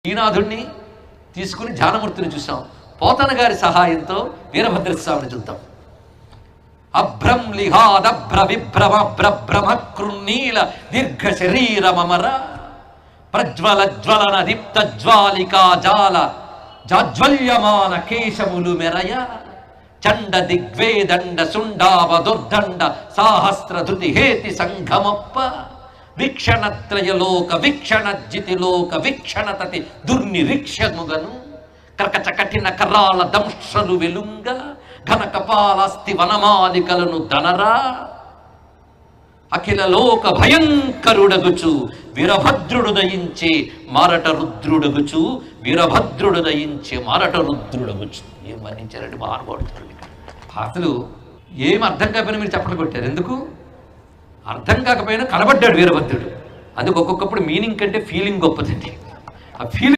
శ్రీనాథుణ్ణి తీసుకుని ధ్యానమూర్తిని చూసాం. పోతన గారి సహాయంతో వీరభద్రస్వామిని చూద్దాం. అభ్రం లిహాదభ్ర విభ్రమ భ్రభ్రమ కృన్నీల దీర్ఘ శరీరమర ప్రజ్వల జ్వలన దీప్త జ్వాలికా జాల జాజ్వల్యమాన కేశములు మెరయ చండ దిగ్వేదండ సుండావ దుర్దండ సాహస్ర ధృతి హేతి సంఘమప్ప వీక్షణత్రయలోక వీక్షణజితిలోక వీక్షణతతి దుర్నిరీక్షముగను కర్కచ కఠిన కరాల దంశ్రలు వెలుంగ ఘన కపాలాస్తి వనమాలికలను దనరా అఖిల లోక భయంకరుడగుచు వీరభద్రుడు దయించే మారట రుద్రుడగుచు వీరభద్రుడు దయించే మారట రుద్రుడగుచు. ఏం వర్ణించారండి మహానుభావుడు. అసలు ఏం అర్థం కాకపోయినా మీరు చప్పట్లు కొట్టారు. ఎందుకు అర్థం కాకపోయినా కనబడ్డాడు వీరభద్రుడు. అందుకు ఒక్కొక్కప్పుడు మీనింగ్ కంటే ఫీలింగ్ గొప్పదండి. ఆ ఫీలింగ్